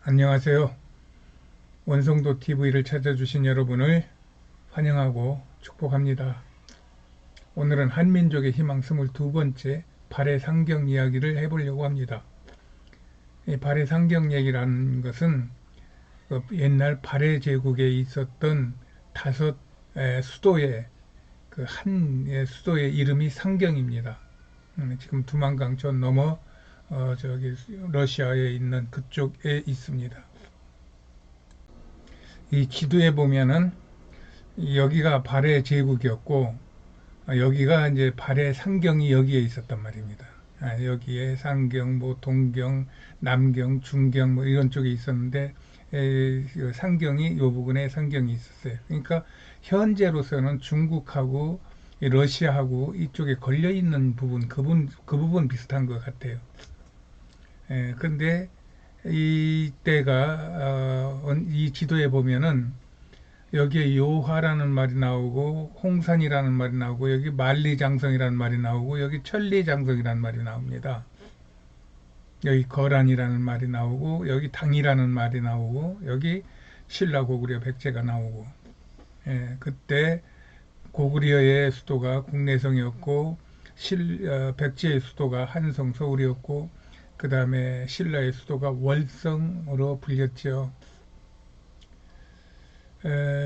안녕하세요. 원성도 TV를 찾아주신 여러분을 환영하고 축복합니다. 오늘은 한민족의 희망 22번째 발해 상경 이야기를 해보려고 합니다. 이 발해 상경 얘기라는 것은 옛날 발해 제국에 있었던 다섯 수도의 그 한 수도의 이름이 상경입니다. 지금 두만강천 넘어 저기 러시아에 있는 그쪽에 있습니다. 이 지도에 보면은 여기가 발해 제국이었고 여기가 이제 발해 상경이 여기에 있었단 말입니다. 여기에 상경, 뭐 동경, 남경, 중경 뭐 이런 쪽에 있었는데 그 상경이 요 부분에 상경이 있었어요. 그러니까 현재로서는 중국하고 러시아하고 이쪽에 걸려 있는 부분 그 부분 비슷한 것 같아요. 근데 이때가 이 지도에 보면은 여기에 요하라는 말이 나오고 홍산이라는 말이 나오고 여기 만리장성이라는 말이 나오고 여기 천리장성이라는 말이 나옵니다. 여기 거란이라는 말이 나오고 여기 당이라는 말이 나오고 여기 신라 고구려 백제가 나오고 그때 고구려의 수도가 국내성이었고 백제의 수도가 한성 서울이었고 그 다음에 신라의 수도가 월성으로 불렸죠.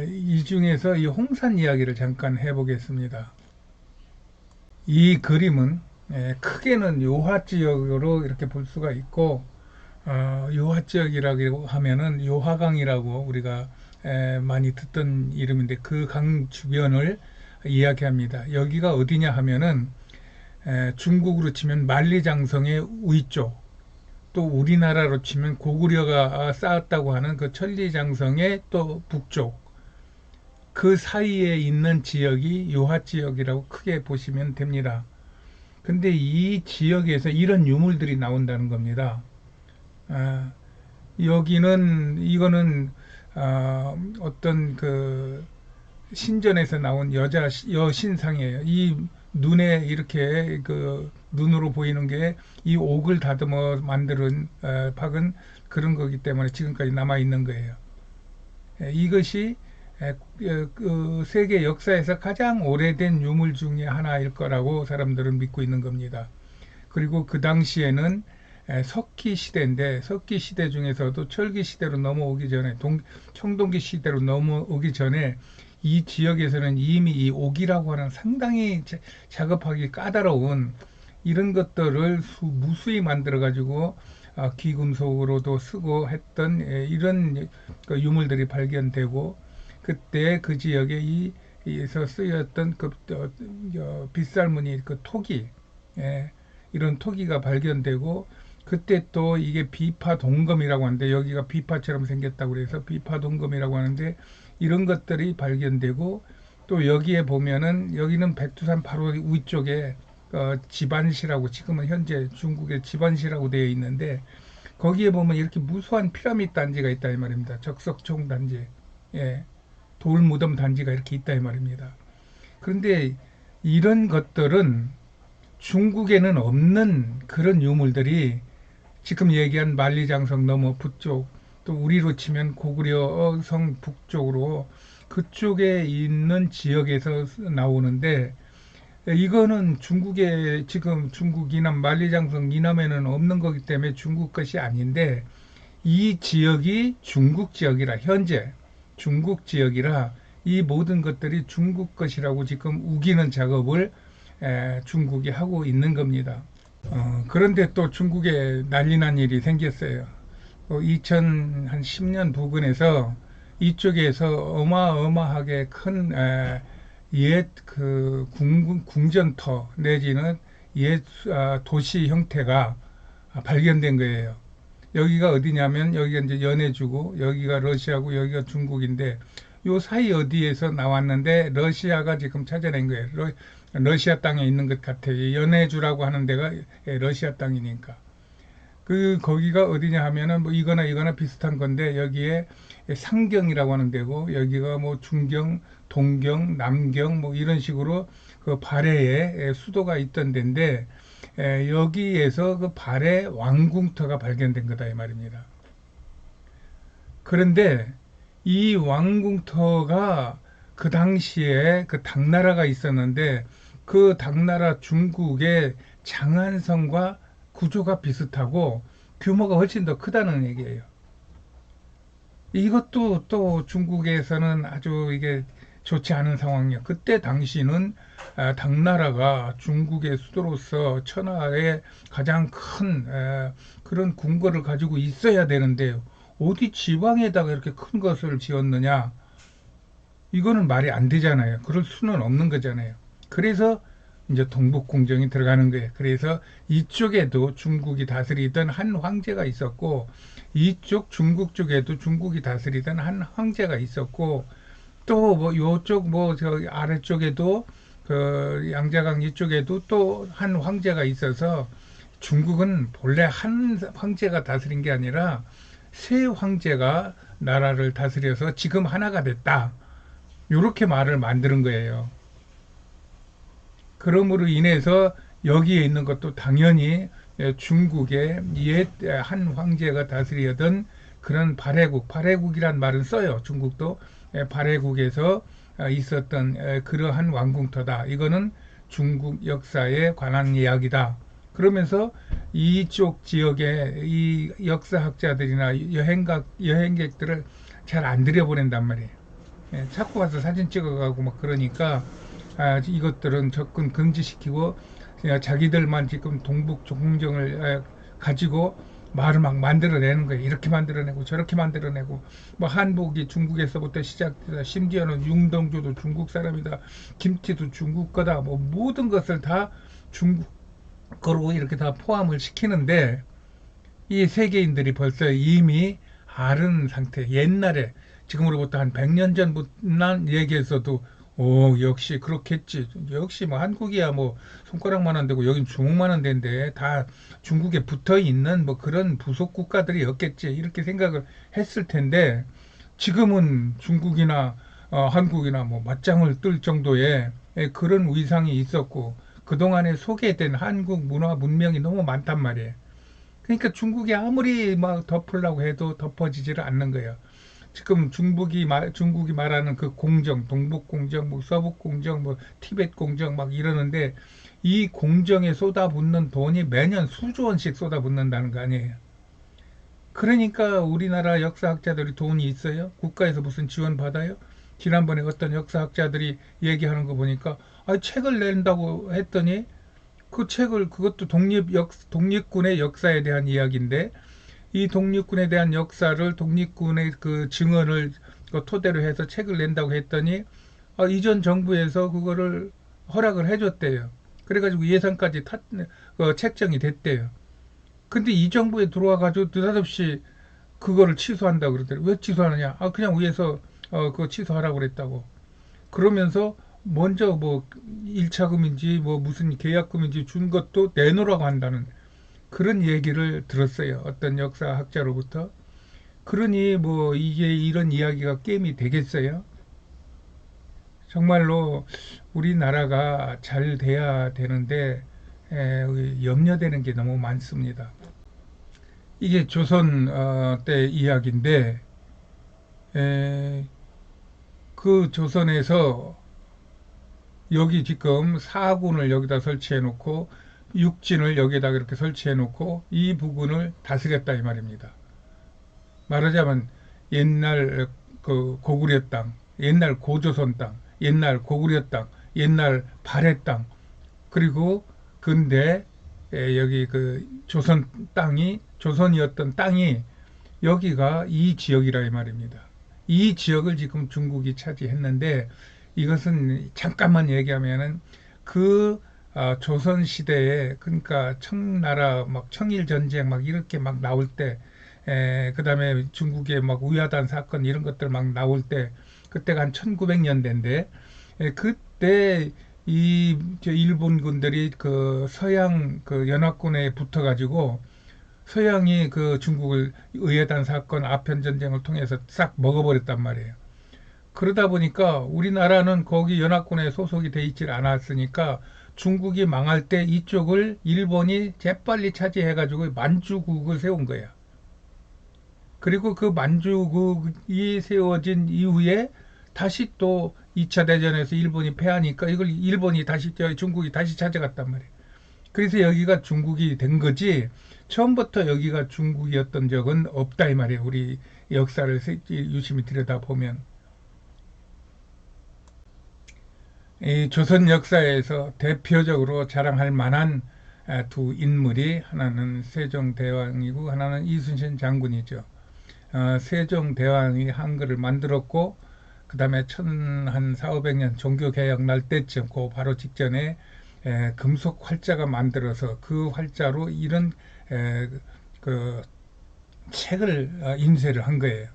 이 중에서 이 홍산 이야기를 잠깐 해보겠습니다. 이 그림은 크게는 요하 지역으로 이렇게 볼 수가 있고 요하 지역이라고 하면은 요하강이라고 우리가 많이 듣던 이름인데 그 강 주변을 이야기합니다. 여기가 어디냐 하면은 중국으로 치면 만리장성의 위쪽, 또 우리나라로 치면 고구려가 쌓았다고 하는 그 천리장성의 또 북쪽, 그 사이에 있는 지역이 요하 지역이라고 크게 보시면 됩니다. 근데 이 지역에서 이런 유물들이 나온다는 겁니다. 아, 이거는 어떤 그 신전에서 나온 여신상이에요. 이 눈에 이렇게 그 눈으로 보이는 게 이 옥을 다듬어 만드는 박은 그런 거기 때문에 지금까지 남아 있는 거예요. 이것이 그 세계 역사에서 가장 오래된 유물 중에 하나일 거라고 사람들은 믿고 있는 겁니다. 그리고 그 당시에는 석기 시대인데 석기 시대 중에서도 철기 시대로 넘어오기 전에 청동기 시대로 넘어오기 전에 이 지역에서는 이미 이 옥이라고 하는 상당히 작업하기 까다로운 이런 것들을 무수히 만들어 가지고 귀금속으로도 쓰고 했던 이런 그 유물들이 발견되고 그때 그 지역에 이에서 쓰였던 그 빗살무늬 그 토기 이런 토기가 발견되고 그때 또 이게 비파 동검이라고 하는데 여기가 비파처럼 생겼다고 그래서 비파 동검이라고 하는데 이런 것들이 발견되고 또 여기에 보면은 여기는 백두산 바로 위쪽에 지반시라고 지금은 현재 중국의 지반시라고 되어 있는데 거기에 보면 이렇게 무수한 피라미드 단지가 있다 이 말입니다. 적석총 단지, 예, 돌무덤 단지가 이렇게 있다 이 말입니다. 그런데 이런 것들은 중국에는 없는 그런 유물들이 지금 얘기한 만리장성 넘어 북쪽 또 우리로 치면 고구려 성 북쪽으로 그쪽에 있는 지역에서 나오는데 이거는 중국에 지금 중국 이남 만리장성 이남에는 없는 거기 때문에 중국 것이 아닌데 이 지역이 중국 지역이라 현재 중국 지역이라 이 모든 것들이 중국 것이라고 지금 우기는 작업을 중국이 하고 있는 겁니다. 그런데 또 중국에 난리난 일이 생겼어요. 2010년 부근에서 이쪽에서 어마어마하게 큰 옛 그 궁전터 내지는 옛 도시 형태가 발견된 거예요. 여기가 어디냐면 여기가 이제 연해주고 여기가 러시아고 여기가 중국인데 요 사이 어디에서 나왔는데 러시아가 지금 찾아낸 거예요. 러시아 땅에 있는 것 같아요. 연해주라고 하는 데가 러시아 땅이니까. 그 거기가 어디냐 하면은 뭐 이거나 비슷한 건데 여기에 상경이라고 하는 데고 여기가 뭐 중경, 동경, 남경 뭐 이런 식으로 그 발해에 수도가 있던 데인데 여기에서 그 발해 왕궁터가 발견된 거다 이 말입니다. 그런데 이 왕궁터가 그 당시에 그 당나라가 있었는데 그 당나라 중국의 장안성과 구조가 비슷하고 규모가 훨씬 더 크다는 얘기예요. 이것도 또 중국에서는 아주 이게 좋지 않은 상황이에요. 그때 당시는 당나라가 중국의 수도로서 천하의 가장 큰 그런 궁궐을 가지고 있어야 되는데 어디 지방에다가 이렇게 큰 것을 지었느냐? 이거는 말이 안 되잖아요. 그럴 수는 없는 거잖아요. 그래서 이제 동북공정이 들어가는 거예요. 그래서 이쪽에도 중국이 다스리던 한 황제가 있었고, 이쪽 중국 쪽에도 중국이 다스리던 한 황제가 있었고, 또 뭐 요쪽 뭐 저 아래쪽에도 그 양자강 이쪽에도 또 한 황제가 있어서 중국은 본래 한 황제가 다스린 게 아니라 세 황제가 나라를 다스려서 지금 하나가 됐다. 요렇게 말을 만드는 거예요. 그러므로 인해서 여기에 있는 것도 당연히 중국의 옛 한 황제가 다스리던 그런 발해국이란 말은 써요. 중국도 발해국에서 있었던 그러한 왕궁터다. 이거는 중국 역사에 관한 이야기다. 그러면서 이쪽 지역의 이 역사학자들이나 여행객들을 잘 안 들여보낸단 말이에요. 자꾸 가서 사진 찍어가고 막 그러니까 이것들은 접근 금지시키고 그냥 자기들만 지금 동북 공정을 가지고 말을 막 만들어내는 거예요. 이렇게 만들어내고 저렇게 만들어내고 뭐 한복이 중국에서부터 시작돼서 심지어는 융동주도 중국 사람이다. 김치도 중국 거다. 뭐 모든 것을 다 중국 거로 이렇게 다 포함을 시키는데 이 세계인들이 벌써 이미 아는 상태. 옛날에 지금으로부터 한 100년 전부터 얘기했어도 역시 그렇겠지. 역시 뭐 한국이야 뭐 손가락만한 데고 여긴 주먹만한 데인데 다 중국에 붙어 있는 뭐 그런 부속 국가들이었겠지. 이렇게 생각을 했을 텐데 지금은 중국이나 한국이나 뭐 맞짱을 뜰 정도의 그런 위상이 있었고 그동안에 소개된 한국 문화 문명이 너무 많단 말이에요. 그러니까 중국이 아무리 막 덮으려고 해도 덮어지지를 않는 거예요. 지금 중국이 말하는 그 공정, 동북 공정, 뭐 서북 공정, 뭐 티베트 공정 막 이러는데 이 공정에 쏟아붓는 돈이 매년 수조 원씩 쏟아붓는다는 거 아니에요. 그러니까 우리나라 역사학자들이 돈이 있어요? 국가에서 무슨 지원 받아요? 지난번에 어떤 역사학자들이 얘기하는 거 보니까 책을 낸다고 했더니 그 책을 그것도 독립군의 역사에 대한 이야기인데 이 독립군에 대한 역사를 독립군의 그 증언을 토대로 해서 책을 낸다고 했더니 이전 정부에서 그거를 허락을 해줬대요. 그래가지고 예산까지 책정이 됐대요. 근데 이 정부에 들어와가지고 느닷없이 그거를 취소한다 그러더라고요. 왜 취소하느냐? 그냥 위에서 그거 취소하라고 그랬다고. 그러면서 먼저 뭐 1차금인지 뭐 무슨 계약금인지 준 것도 내놓으라고 한다는 그런 얘기를 들었어요. 어떤 역사학자로부터. 그러니 뭐 이게 이런 이야기가 게임이 되겠어요? 정말로 우리나라가 잘 돼야 되는데 염려되는 게 너무 많습니다. 이게 조선 때 이야기인데 에, 그 조선에서 여기 지금 사군을 여기다 설치해 놓고 육진을 여기다 이렇게 설치해 놓고 이 부근을 다스렸다 이 말입니다. 말하자면 옛날 그 고구려 땅, 옛날 고조선 땅, 옛날 고구려 땅, 옛날 발해 땅, 그리고 근대 여기 그 조선 땅이 조선이었던 땅이 여기가 이 지역이라 이 말입니다. 이 지역을 지금 중국이 차지했는데 이것은 잠깐만 얘기하면은 그 조선 시대에 그러니까 청나라 막 청일 전쟁 막 이렇게 막 나올 때 그다음에 중국의 막 우야단 사건 이런 것들 막 나올 때 그때가 한 1900년대인데 그때 이 일본군들이 그 서양 그 연합군에 붙어가지고 서양이 그 중국을 의회단 사건 아편 전쟁을 통해서 싹 먹어버렸단 말이에요. 그러다 보니까 우리나라는 거기 연합군에 소속이 돼 있질 않았으니까 중국이 망할 때 이쪽을 일본이 재빨리 차지해가지고 만주국을 세운 거예요. 그리고 그 만주국이 세워진 이후에 다시 또 2차 대전에서 일본이 패하니까 이걸 일본이 다시 중국이 다시 찾아갔단 말이에요. 그래서 여기가 중국이 된 거지 처음부터 여기가 중국이었던 적은 없다 이 말이에요. 우리 역사를 유심히 들여다보면 이 조선 역사에서 대표적으로 자랑할 만한 두 인물이 하나는 세종대왕이고 하나는 이순신 장군이죠. 세종대왕이 한글을 만들었고 그 다음에 한 4, 500년 종교개혁 날 때쯤 그 바로 직전에 금속 활자가 만들어서 그 활자로 이런 그 책을 인쇄를 한 거예요.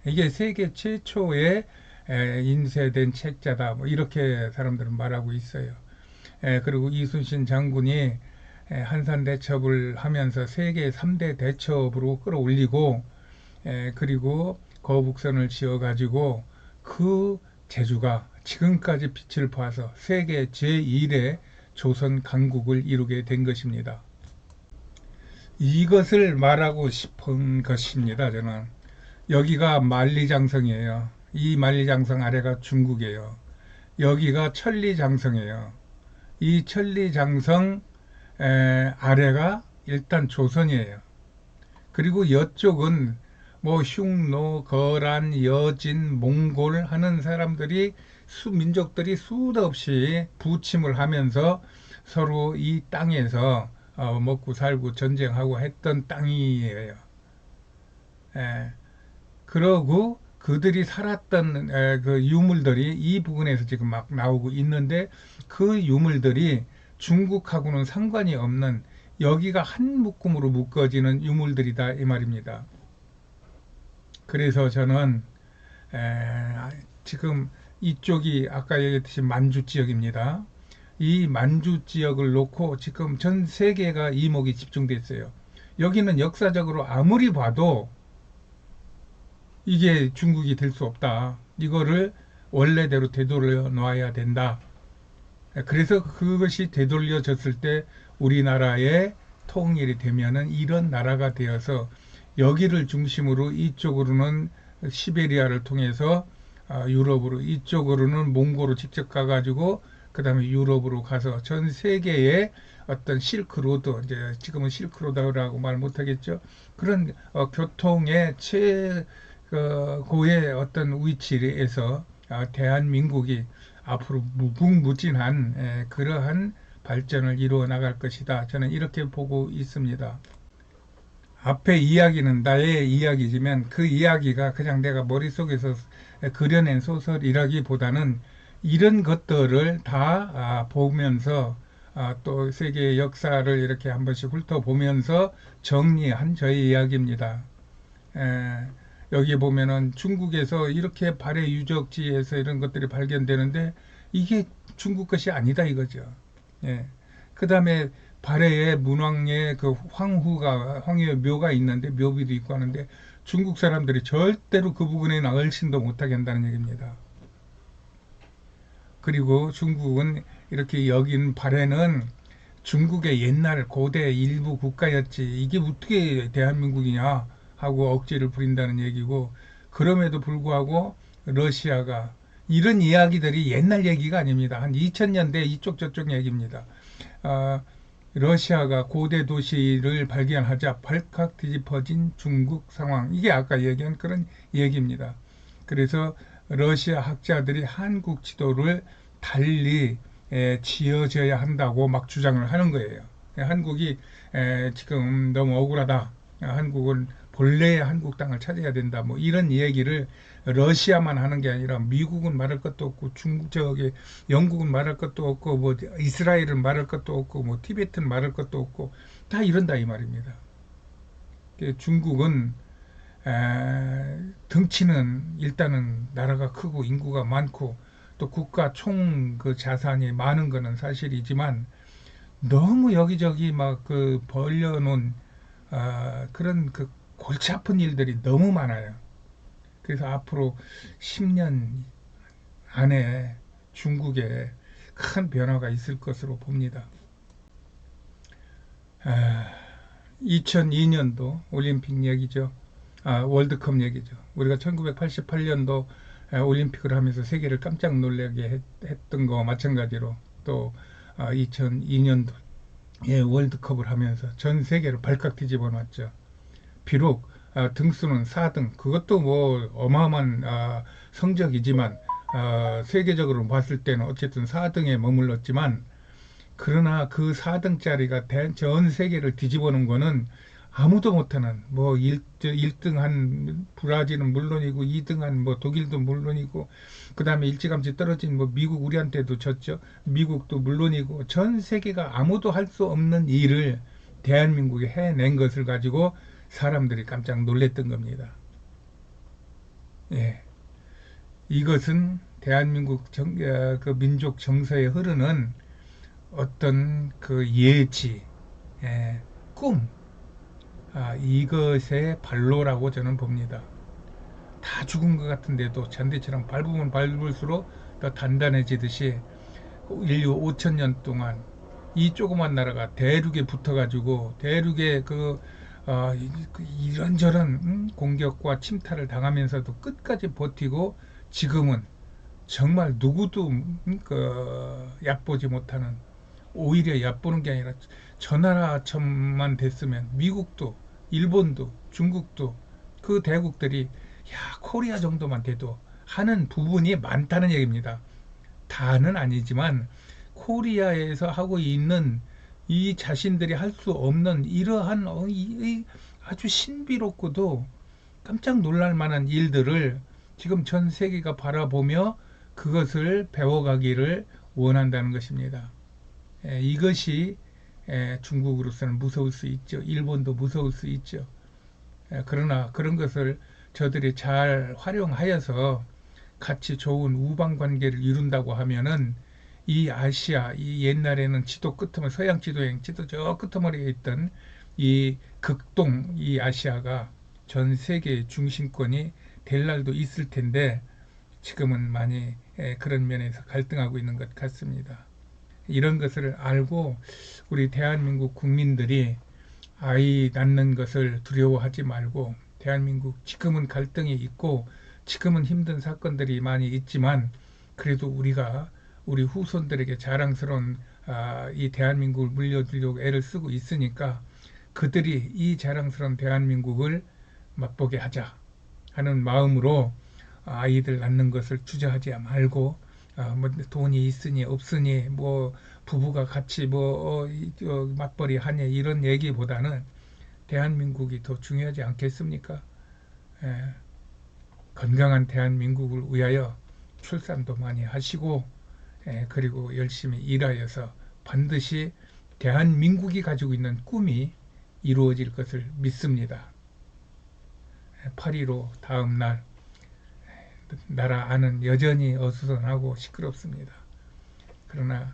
이게 세계 최초의 인쇄된 책자다. 뭐 이렇게 사람들은 말하고 있어요. 그리고 이순신 장군이 한산 대첩을 하면서 세계 3대 대첩으로 끌어올리고 그리고 거북선을 지어가지고 그 제주가 지금까지 빛을 봐서 세계 제1의 조선 강국을 이루게 된 것입니다. 이것을 말하고 싶은 것입니다. 저는 여기가 만리장성이에요. 이 만리장성 아래가 중국이에요. 여기가 천리장성이에요. 이 천리장성 아래가 일단 조선이에요. 그리고 이쪽은 뭐 흉노, 거란, 여진, 몽골 하는 사람들이 민족들이 수도 없이 부침을 하면서 서로 이 땅에서 먹고 살고 전쟁하고 했던 땅이에요. 예. 그러고 그들이 살았던 그 유물들이 이 부분에서 지금 막 나오고 있는데 그 유물들이 중국하고는 상관이 없는 여기가 한 묶음으로 묶어지는 유물들이다 이 말입니다. 그래서 저는 지금 이쪽이 아까 얘기했듯이 만주 지역입니다. 이 만주 지역을 놓고 지금 전 세계가 이목이 집중돼 있어요. 여기는 역사적으로 아무리 봐도 이게 중국이 될 수 없다. 이거를 원래대로 되돌려 놔야 된다. 그래서 그것이 되돌려졌을 때 우리나라의 통일이 되면은 이런 나라가 되어서 여기를 중심으로 이쪽으로는 시베리아를 통해서 유럽으로 이쪽으로는 몽골로 직접 가가지고 그 다음에 유럽으로 가서 전 세계의 어떤 실크로드 이제 지금은 실크로드라고 말 못하겠죠. 그런 교통의 최고의 어떤 위치에서 대한민국이 앞으로 무궁무진한 그러한 발전을 이루어 나갈 것이다. 저는 이렇게 보고 있습니다. 앞에 이야기는 나의 이야기지만 그 이야기가 그냥 내가 머릿속에서 그려낸 소설이라기보다는 이런 것들을 다 보면서 또 세계의 역사를 이렇게 한 번씩 훑어보면서 정리한 저의 이야기입니다. 여기 보면은 중국에서 이렇게 발해 유적지에서 이런 것들이 발견되는데 이게 중국 것이 아니다 이거죠. 예. 그 다음에 발해에 문왕의 그 황후의 묘가 있는데 묘비도 있고 하는데 중국 사람들이 절대로 그 부분에는 얼씬도 못하게 한다는 얘기입니다. 그리고 중국은 이렇게 여긴 발해는 중국의 옛날 고대 일부 국가였지 이게 어떻게 대한민국이냐 하고 억지를 부린다는 얘기고 그럼에도 불구하고 러시아가 이런 이야기들이 옛날 얘기가 아닙니다. 한 2000년대 이쪽 저쪽 얘기입니다. 러시아가 고대 도시를 발견하자 발칵 뒤집어진 중국 상황. 이게 아까 얘기한 그런 얘기입니다. 그래서 러시아 학자들이 한국 지도를 달리 지어져야 한다고 막 주장을 하는 거예요. 한국이 지금 너무 억울하다. 한국은 본래의 한국 땅을 찾아야 된다. 뭐 이런 얘기를 러시아만 하는 게 아니라 미국은 말할 것도 없고 영국은 말할 것도 없고 뭐 이스라엘은 말할 것도 없고 뭐 티베트는 말할 것도 없고 다 이런다 이 말입니다. 중국은 덩치는 일단은 나라가 크고 인구가 많고 또 국가 총 그 자산이 많은 거는 사실이지만 너무 여기저기 막 그 벌려놓은 그런 그 골치 아픈 일들이 너무 많아요. 그래서 앞으로 10년 안에 중국에 큰 변화가 있을 것으로 봅니다. 2002년도 올림픽 얘기죠. 월드컵 얘기죠. 우리가 1988년도 올림픽을 하면서 세계를 깜짝 놀라게 했던 거와 마찬가지로 또 2002년도 월드컵을 하면서 전 세계를 발칵 뒤집어 놨죠. 비록 등수는 4등, 그것도 뭐 어마어마한 성적이지만 세계적으로 봤을 때는 어쨌든 4등에 머물렀지만, 그러나 그 4등짜리가 전 세계를 뒤집어 놓은 거는 아무도 못하는, 뭐 1등 한 브라질은 물론이고 2등 한 뭐 독일도 물론이고, 그 다음에 일찌감치 떨어진 뭐 미국, 우리한테도 졌죠. 미국도 물론이고, 전 세계가 아무도 할 수 없는 일을 대한민국이 해낸 것을 가지고 사람들이 깜짝 놀랐던 겁니다. 예. 이것은 대한민국 그 민족 정서에 흐르는 어떤 그 예지, 예, 꿈, 이것의 발로라고 저는 봅니다. 다 죽은 것 같은데도 잔디처럼 밟으면 밟을수록 더 단단해지듯이 인류 5천 년 동안 이 조그만 나라가 대륙에 붙어가지고 대륙에 이런저런 공격과 침탈을 당하면서도 끝까지 버티고, 지금은 정말 누구도 얕보지 못하는, 오히려 얕보는 게 아니라 저 나라처럼만 됐으면 미국도 일본도 중국도 그 대국들이 야 코리아 정도만 돼도 하는 부분이 많다는 얘기입니다. 다는 아니지만 코리아에서 하고 있는 이 자신들이 할 수 없는 이러한 아주 신비롭고도 깜짝 놀랄 만한 일들을 지금 전 세계가 바라보며 그것을 배워가기를 원한다는 것입니다. 이것이 중국으로서는 무서울 수 있죠. 일본도 무서울 수 있죠. 그러나 그런 것을 저들이 잘 활용하여서 같이 좋은 우방 관계를 이룬다고 하면은 이 아시아, 이 옛날에는 지도 끄트머리, 서양 지도행 지도 저 끄트머리에 있던 이 극동, 이 아시아가 전 세계의 중심권이 될 날도 있을 텐데, 지금은 많이 그런 면에서 갈등하고 있는 것 같습니다. 이런 것을 알고 우리 대한민국 국민들이 아이 낳는 것을 두려워하지 말고, 대한민국 지금은 갈등이 있고 지금은 힘든 사건들이 많이 있지만, 그래도 우리가 우리 후손들에게 자랑스러운 이 대한민국을 물려주려고 애를 쓰고 있으니까 그들이 이 자랑스러운 대한민국을 맛보게 하자 하는 마음으로 아이들 낳는 것을 주저하지 말고, 뭐 돈이 있으니 없으니 뭐 부부가 같이 뭐 맞벌이 하니 이런 얘기보다는 대한민국이 더 중요하지 않겠습니까? 예, 건강한 대한민국을 위하여 출산도 많이 하시고, 그리고 열심히 일하여서 반드시 대한민국이 가지고 있는 꿈이 이루어질 것을 믿습니다. 8.15 다음 날 나라 안은 여전히 어수선하고 시끄럽습니다. 그러나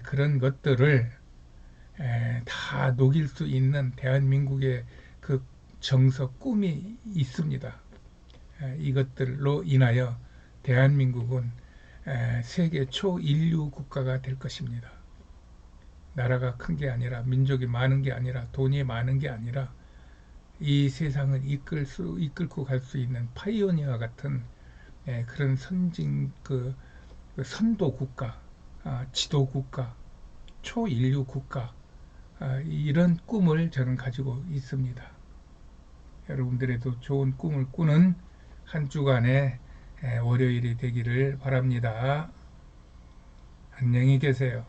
그런 것들을 다 녹일 수 있는 대한민국의 그 정서, 꿈이 있습니다. 이것들로 인하여 대한민국은 세계 초인류 국가가 될 것입니다. 나라가 큰 게 아니라, 민족이 많은 게 아니라, 돈이 많은 게 아니라, 이 세상을 이끌고 갈 수 있는 파이오니아 같은 그런 선도 국가, 지도 국가, 초인류 국가, 이런 꿈을 저는 가지고 있습니다. 여러분들에도 좋은 꿈을 꾸는 한 주간의 월요일이 되기를 바랍니다. 안녕히 계세요.